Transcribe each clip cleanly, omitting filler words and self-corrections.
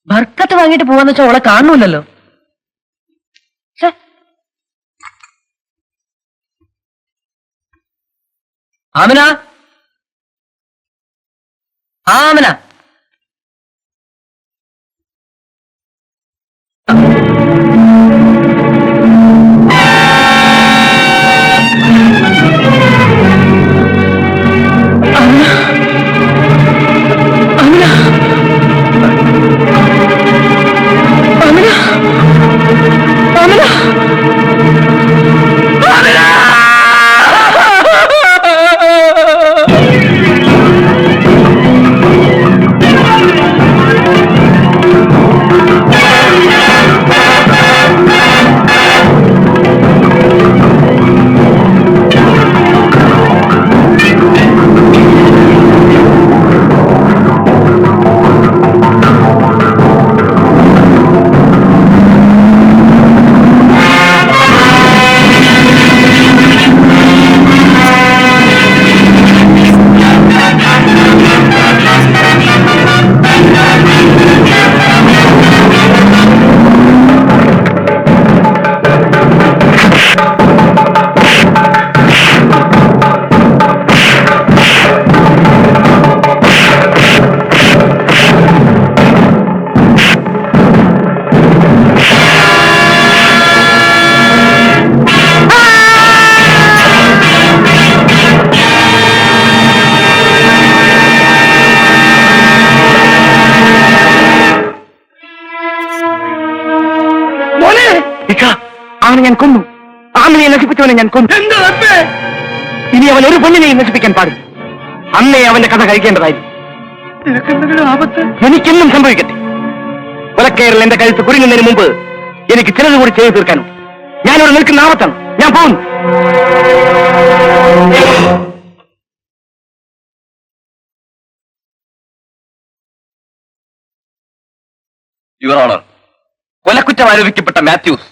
ബർക്കത്ത് വാങ്ങിട്ട് പോവാന്ന് വെച്ചാൽ അവളെ കാണൂലല്ലോ. ആമിന, ആമിന, അവനെ ഞാൻ കൊന്നു. ആമിനെ നശിപ്പിച്ചവനെ ഞാൻ കൊന്നു. ഇനി അവൻ ഒരു പെണ്ണിനെയും നശിപ്പിക്കാൻ പാടില്ല. അന്നേ അവന്റെ കഥ കഴിക്കേണ്ടതായിരുന്നു. എനിക്കെന്നും സംഭവിക്കട്ടെ. കൊലക്കയറിൽ എന്റെ കഴുത്ത് കുരുങ്ങുന്നതിന് മുമ്പ് എനിക്ക് ചിലത് കൂടി ചെയ്തു തീർക്കാനും. ഞാനിവിടെ നിൽക്കുന്ന ആപത്താണ്. ഞാൻ പോകുന്നു. യുവർ ഓണർ, കൊലക്കുറ്റം ആരോപിക്കപ്പെട്ട മാത്യൂസ്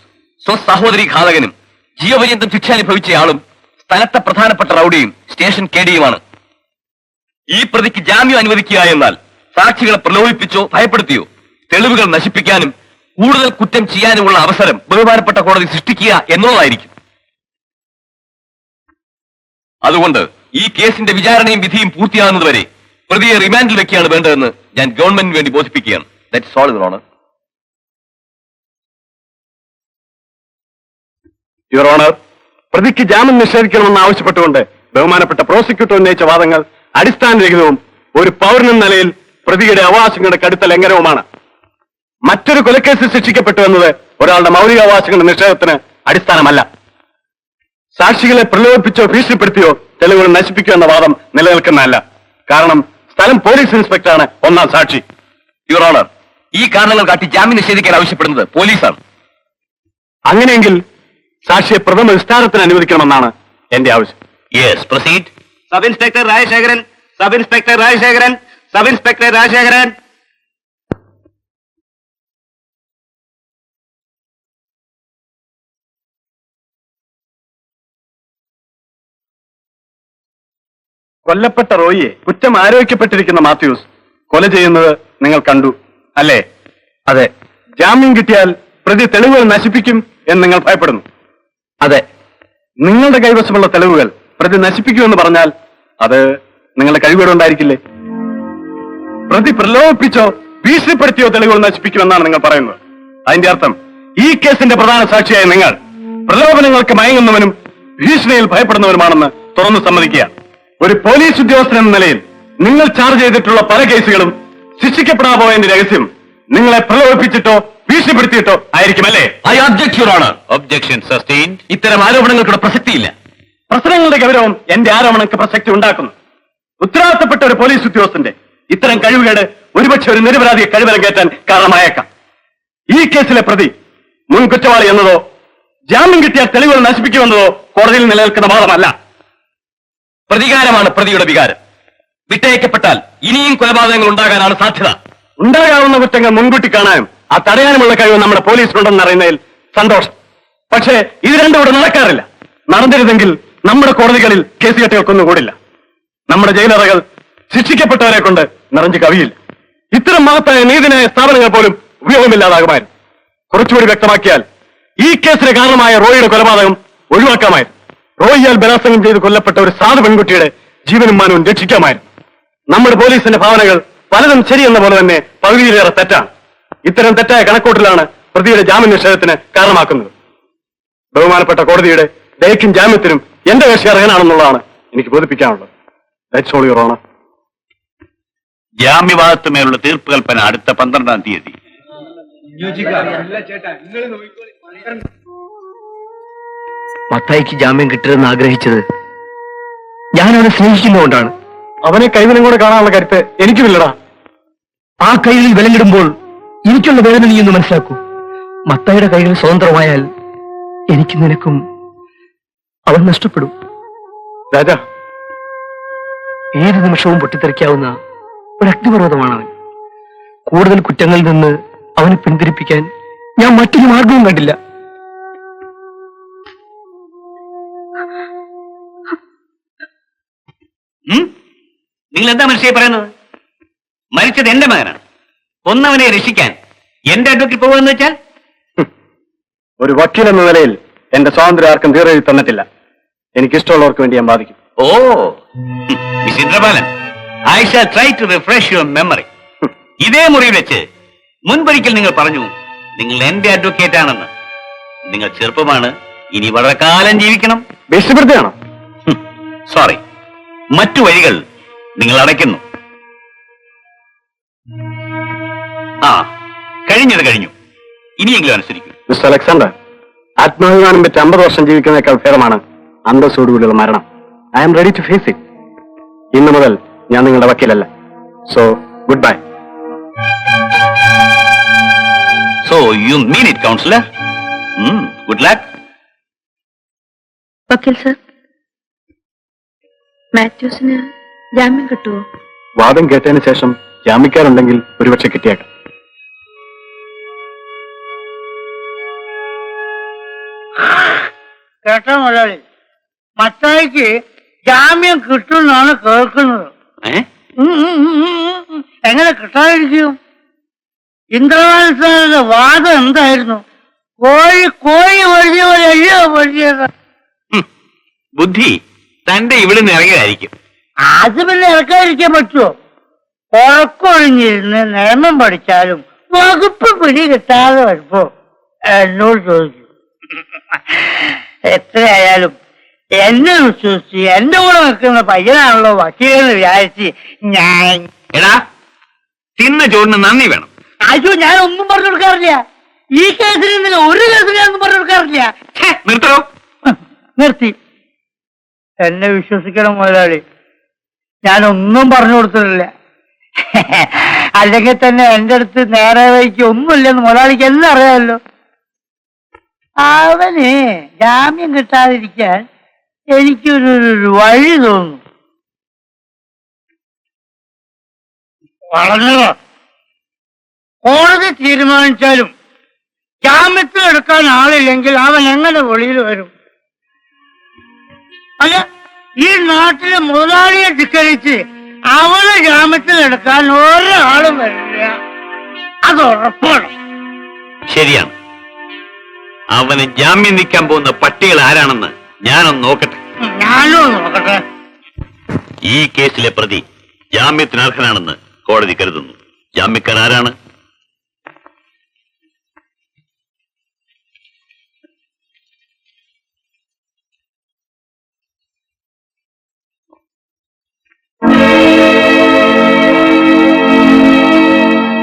സ്വസഹോദരി ഘാതകനും ജീവപര്യന്തം ശിക്ഷ അനുഭവിച്ചയാളും സ്ഥലത്തെ പ്രധാനപ്പെട്ട റൌഡിയും സ്റ്റേഷൻ കേഡിയുമാണ്. ഈ പ്രതിക്ക് ജാമ്യം അനുവദിക്കുക എന്നാൽ സാക്ഷികളെ പ്രലോഭിപ്പിച്ചോ ഭയപ്പെടുത്തിയോ തെളിവുകൾ നശിപ്പിക്കാനും കൂടുതൽ കുറ്റം ചെയ്യാനുമുള്ള അവസരം ബഹുമാനപ്പെട്ട കോടതി സൃഷ്ടിക്കുക എന്നുള്ളതായിരിക്കും. അതുകൊണ്ട് ഈ കേസിന്റെ വിചാരണയും വിധിയും പൂർത്തിയാകുന്നതുവരെ പ്രതിയെ റിമാൻഡിൽ വെക്കുകയാണ് വേണ്ടതെന്ന് ഞാൻ ഗവൺമെന്റിന് വേണ്ടി ബോധിപ്പിക്കുകയാണ്. That's all, your honour. Your honour, പ്രതിക്ക് ജാമ്യം നിഷേധിക്കണമെന്ന് ആവശ്യപ്പെട്ടുകൊണ്ട് ബഹുമാനപ്പെട്ട പ്രോസിക്യൂട്ടർ ഉന്നയിച്ച വാദങ്ങൾ അടിസ്ഥാനരഹിതവും ഒരു പൗരനെന്ന നിലയിൽ പ്രതിയുടെ അവകാശങ്ങളുടെ കടുത്ത ലംഘനവുമാണ്. മറ്റൊരു കൊലക്കേസിൽ ശിക്ഷിക്കപ്പെട്ടു എന്നത് ഒരാളുടെ മൗലികാവകാശങ്ങളുടെ നിഷേധത്തിന് അടിസ്ഥാനമല്ല. സാക്ഷികളെ പ്രലോഭിപ്പിച്ചോ ഭീഷണിപ്പെടുത്തിയോ തെളിവുകൾ നശിപ്പിക്കുക എന്ന വാദം നിലനിൽക്കുന്നതല്ല. കാരണം സ്ഥലം പോലീസ് ഇൻസ്പെക്ടറാണ് ഒന്നാം സാക്ഷി. യുവർ ഓണർ, ഈ കാരണങ്ങൾ കാട്ടി ജാമ്യം നിഷേധിക്കാൻ ആവശ്യപ്പെടുന്നത് പോലീസാണ്. അങ്ങനെയെങ്കിൽ സാക്ഷിയെ പ്രഥമ വിസ്താരത്തിന് അനുവദിക്കണമെന്നാണ് എന്റെ ആവശ്യം. Yes, proceed. Sub inspector Rajasekharan, sub inspector Rajasekharan, sub inspector Rajasekharan. കൊല്ലപ്പെട്ട റോയിയെ കുറ്റം ആരോപിക്കപ്പെട്ടിരിക്കുന്ന മാത്യൂസ് കൊല ചെയ്യുന്നത് നിങ്ങൾ കണ്ടു, അല്ലേ? അതെ. ജാമ്യം കിട്ടിയാൽ പ്രതി തെളിവുകൾ നശിപ്പിക്കും എന്ന് നിങ്ങൾ ഭയപ്പെടുന്നു. അതെ. നിങ്ങളുടെ കൈവശമുള്ള തെളിവുകൾ പ്രതി നശിപ്പിക്കുമെന്ന് പറഞ്ഞാൽ അത് നിങ്ങളുടെ കഴിവുകളുണ്ടായിരിക്കില്ലേ? പ്രതി പ്രലോഭിപ്പിച്ചോ ഭീഷണിപ്പെടുത്തിയോ തെളിവുകൾ നശിപ്പിക്കുമെന്നാണ് നിങ്ങൾ പറയുന്നത്. അതിന്റെ അർത്ഥം ഈ കേസിന്റെ പ്രധാന സാക്ഷിയായ നിങ്ങൾ പ്രലോഭനങ്ങൾക്ക് മയങ്ങുന്നവനും ഭീഷണിയിൽ ഭയപ്പെടുന്നവരുമാണെന്ന് തുറന്നു സമ്മതിക്കുക. ഒരു പോലീസ് ഉദ്യോഗസ്ഥൻ എന്ന നിലയിൽ നിങ്ങൾ ചാർജ് ചെയ്തിട്ടുള്ള പല കേസുകളും ശിക്ഷിക്കപ്പെടാൻ പോയതിന്റെ രഹസ്യം നിങ്ങളെ പ്രലോഭിപ്പിച്ചിട്ടോ ഭീഷണിപ്പെടുത്തിയിട്ടോ ആയിരിക്കുമല്ലേ? I object, your honour. Objection sustained. ഇത്തരം ആരോപണങ്ങൾക്കുള്ള പ്രസക്തിയില്ല. പ്രശ്നങ്ങളുടെ ഗൗരവം എന്റെ ആരോപണങ്ങൾക്ക് പ്രസക്തി ഉണ്ടാക്കുന്നു. ഉത്തരവാദിത്തപ്പെട്ട ഒരു പോലീസ് ഉദ്യോഗസ്ഥന്റെ ഇത്തരം കഴിവുകേട് ഒരുപക്ഷെ ഒരു നിരപരാധിയെ കഴിവരം കയറ്റാൻ കാരണമായേക്കാം. ഈ കേസിലെ പ്രതി മുൻ കുറ്റവാളി എന്നതോ ജാമ്യം കിട്ടിയാൽ തെളിവുകൾ നശിപ്പിക്കുമെന്നതോ കോടതിയിൽ നിലനിൽക്കുന്ന വാദമല്ല. പ്രതികാരമാണ് പ്രതിയുടെ വികാരം. വിട്ടയക്കപ്പെട്ടാൽ ഇനിയും കൊലപാതകങ്ങൾ ഉണ്ടാകാനാണ് സാധ്യത. ഉണ്ടാകാവുന്ന കുറ്റങ്ങൾ മുൻകൂട്ടി കാണാനും ആ തടയാനുമുള്ള കഴിവ് നമ്മുടെ പോലീസിനുണ്ടെന്ന് അറിയുന്നതിൽ സന്തോഷം. പക്ഷേ ഇത് രണ്ടും ഇവിടെ നടക്കാറില്ല. നടന്നിരുന്നെങ്കിൽ നമ്മുടെ കോടതികളിൽ കേസ് കെട്ടുകൾക്കൊന്നും കൂടില്ല. നമ്മുടെ ജയിലറകൾ ശിക്ഷിക്കപ്പെട്ടവരെ കൊണ്ട് നിറഞ്ഞു കവിയില്ല. ഇത്തരം മഹത്തായ നീതിന്യായ സ്ഥാപനങ്ങൾ പോലും ഉപയോഗമില്ലാതാകുമായിരുന്നു. കുറച്ചുകൂടി വ്യക്തമാക്കിയാൽ ഈ കേസിന് കാരണമായ റോയിയുടെ കൊലപാതകം ഒഴിവാക്കാമായിരുന്നു. റോയിയാൽ ബലാത്സംഗം ചെയ്ത് കൊല്ലപ്പെട്ട ഒരു സാധു പെൺകുട്ടിയുടെ ജീവനും മാനവും രക്ഷിക്കാമായിരുന്നു. നമ്മുടെ പോലീസിന്റെ ഭാവനകൾ പലതും ശരിയെന്ന പോലെ തന്നെ പകുതിയിലേറെ തെറ്റാണ്. ഇത്തരം തെറ്റായ കണക്കൂട്ടലാണ് പ്രതിയുടെ ജാമ്യ നിഷേധത്തിന് കാരണമാക്കുന്നത്. ബഹുമാനപ്പെട്ട കോടതിയുടെ ദയക്കും ജാമ്യത്തിനും എന്റെ കക്ഷി അർഹനാണെന്നുള്ളതാണ് എനിക്ക് ബോധിപ്പിക്കാനുള്ളത്. That's all your honour. ജാമ്യവാദത്തുമേലുള്ള തീർപ്പ് കൽപ്പന അടുത്ത 12-ാം തീയതി. മത്തായിക്ക് ജാമ്യം കിട്ടരുതെന്ന് ആഗ്രഹിച്ചത് ഞാൻ അവനെ സ്നേഹിക്കുന്നതുകൊണ്ടാണ്. അവനെ കൈവിനും കൂടെ കാണാനുള്ള കരുത്ത് എനിക്കുമില്ലടാ. ആ കൈകളിൽ വിലങ്ങിടുമ്പോൾ എനിക്കുള്ള വേദന നീ ഒന്ന് മനസ്സിലാക്കൂ. മത്തായിയുടെ കൈകൾ സ്വതന്ത്രമായാൽ എനിക്ക് നിനക്കും അവൻ നഷ്ടപ്പെടും. രാജാ, ഏത് നിമിഷവും പൊട്ടിത്തെറിക്കാവുന്ന ഒരു അഗ്നിപർവ്വതമാണ് അവൻ. കൂടുതൽ കുറ്റങ്ങളിൽ നിന്ന് അവനെ പിന്തിരിപ്പിക്കാൻ ഞാൻ മറ്റൊരു മാർഗവും കണ്ടില്ല. നിങ്ങൾ എന്താ മനുഷ്യ പറയുന്നത്? മരിച്ചത് എന്റെ മകനാണ്. കൊന്നവനെ രക്ഷിക്കാൻ എന്റെ അഡ്വക്കേറ്റ് പോകുമെന്ന് വെച്ചാൽ? ഒരു വക്കീൽ എന്ന നിലയിൽ എന്റെ സ്വാതന്ത്ര്യം ആർക്കും തീരെഴുതി തന്നിട്ടില്ല. എനിക്കിഷ്ടമുള്ളവർക്ക് വേണ്ടി ഞാൻ ബാധിക്കും. Oh miss Indrapalan, I shall try to refresh your memory. ഇതേ മുറിയിൽ വെച്ച് മുൻപൊരിക്കൽ നിങ്ങൾ പറഞ്ഞു നിങ്ങൾ എന്റെ അഡ്വക്കേറ്റ് ആണെന്ന്. നിങ്ങൾ ചെറുപ്പമാണ്, ഇനി വളരെ കാലം ജീവിക്കണം. ഭീഷണിപ്പെടുത്തുകയാണോ? സോറി, മറ്റു വഴികൾ നിങ്ങൾ അടയ്ക്കുന്നു. ആ, കഴിഞ്ഞത് കഴിഞ്ഞു. ഇനിയെങ്കിലും അനുസരിക്കും. മിസ്റ്റർ അലക്സാണ്ടർ, ആത്മാഭിമാനം പറ്റി 50 വർഷം ജീവിക്കുന്നതിനേക്കാൾ ഭേദമാണ് അന്തസ്സോടുകൂടിയുള്ള മരണം. I am ready to face it. ഇന്നു മുതൽ ഞാൻ നിങ്ങളുടെ വക്കീലല്ല. So goodbye. So you mean it counsellor? Good luck. വക്കീൽ സർ, മാത്യൂസിന് ജാമ്യം കിട്ടുമോ? വാദം കേട്ടതിന് ശേഷം ജാമ്യക്കാരുണ്ടെങ്കിൽ ഒരുപക്ഷെ കിട്ടിയേക്കാം. കേട്ടോ മുതലാളി, മത്തായിക്ക് ജാമ്യം കിട്ടുമെന്നാണ് കേൾക്കുന്നത്. എങ്ങനെ കിട്ടാതിരിക്കും? ഇന്ദ്രവാൻസാറിന്റെ വാദം എന്തായിരുന്നു? കോഴി ഒഴിഞ്ഞ പോലെ എല്ലോ പൊഴിയത്. ബുദ്ധി തന്റെ ഇവിടുന്ന് ഇറങ്ങിയതായിരിക്കും. അത് പിന്നെ ഇറക്കാതിരിക്കാൻ പറ്റുമോ? ഉറക്കൊഴിഞ്ഞിരുന്ന് നിയമം പഠിച്ചാലും വകുപ്പ് പിടി കിട്ടാതെ വരുമ്പോ എന്നോട് ചോദിച്ചു. എത്രയായാലും എന്നെ വിശ്വസിച്ച് എന്റെ കൂടെ നിൽക്കുന്ന പയ്യനാണല്ലോ വക്കീലെന്ന് വിചാരിച്ച് ഞാൻ. എടാ, തിന്ന ചോറിന് നന്ദി വേണം. അയ്യോ, ഞാൻ ഒന്നും പറഞ്ഞു കൊടുക്കാറില്ല. ഈ കേസിൽ ഇന്നലെ ഒരു കേസിൽ ഞാനൊന്നും പറഞ്ഞു കൊടുക്കാറില്ല. നിർത്തോ? നിർത്തി. എന്നെ വിശ്വസിക്കണം മുതലാളി, ഞാനൊന്നും പറഞ്ഞു കൊടുത്തിട്ടില്ല. അല്ലെങ്കിൽ തന്നെ എന്റെ അടുത്ത് നേരെ വഴിക്ക് ഒന്നുമില്ലെന്ന് മുതലാളിക്ക് എല്ലാം അറിയാമല്ലോ. അവന് ജാമ്യം കിട്ടാതിരിക്കാൻ എനിക്കൊരു വഴി തോന്നുന്നു. വളർന്നതോ കോടതി തീരുമാനിച്ചാലും ജാമ്യത്തിൽ എടുക്കാൻ ആളില്ലെങ്കിൽ അവൻ എങ്ങനെ വെളിയിൽ വരും? അല്ല, ഈ നാട്ടിലെ മുതലാളിയെ ധിക്കരിച്ച് അവനെ ജാമ്യത്തിൽ എടുക്കാൻ ഒരാളും വരില്ല. അത് ഉറപ്പാണ്. ശരിയാണ്. അവന് ജാമ്യം നിൽക്കാൻ പോകുന്ന പട്ടികൾ ആരാണെന്ന് ഞാനൊന്ന് നോക്കട്ടെ. ഞാനും നോക്കട്ടെ. ഈ കേസിലെ പ്രതി ജാമ്യത്തിന് അർഹനാണെന്ന് കോടതി കരുതുന്നു. ജാമ്യക്കാർ ആരാണ്?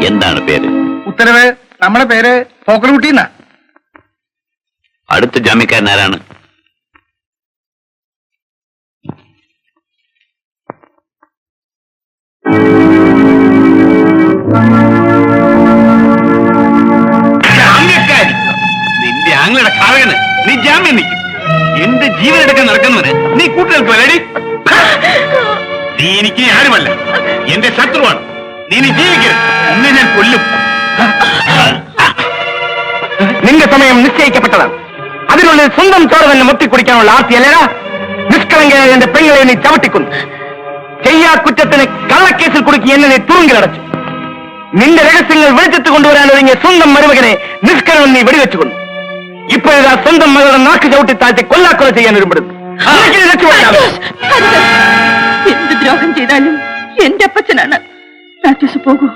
എന്താണ് പേര്? ഉത്തരവ്. നമ്മുടെ പേര് പോക്കർകുട്ടി എന്നാ. അടുത്ത ജാമ്യക്കാരൻ ആരാണ്? ജാമ്യക്കാരി നിന്റെ ആങ്ങളുടെ ഘാതകന് നീ ജാമ്യം നിൽക്കും. എന്റെ ജീവനെടുക്കാൻ നടക്കുന്നവന് നീ കൂട്ടുനിൽക്കുമല്ലേടി? നീ എനിക്ക് ആരുമല്ല, എന്റെ ശത്രുവാണ്. നീ ജീവിക്കരുത്. നിന്നെ ഞാൻ കൊല്ലും. നിന്റെ സമയം നിശ്ചയിക്കപ്പെട്ടതാണ്. അതിനുള്ളിൽ സ്വന്തം ചോര തന്നെ മുത്തിക്കുടിക്കാനുള്ള ആർത്തിയല്ലേടാ? നിഷ്കളങ്കയായ എന്റെ പെങ്ങളെ നീ ചവിട്ടിക്കുന്നു. ചെയ്യാ കുറ്റത്തിന് കള്ളക്കേസിൽ കുടുക്കി എന്നെ നീ തുറുങ്കിലടച്ചു. നിന്റെ രഹസ്യങ്ങൾ വെളിച്ചത്ത് കൊണ്ടുവരാൻ ഒരുങ്ങിയ സ്വന്തം മരുമകനെ നിഷ്കരണം നീ വെടിവെച്ചുകൊണ്ടു. ഇപ്പോഴാ സ്വന്തം മകളുടെ നാക്ക് ചവിട്ടി താഴ്ത്തി കൊല്ലാക്കൊല ചെയ്യാൻ ഒരുപെടുന്നു. എന്ത് ദ്രോഹം ചെയ്താലും എന്റെ അപ്പച്ചനാണ്. പോകൂ.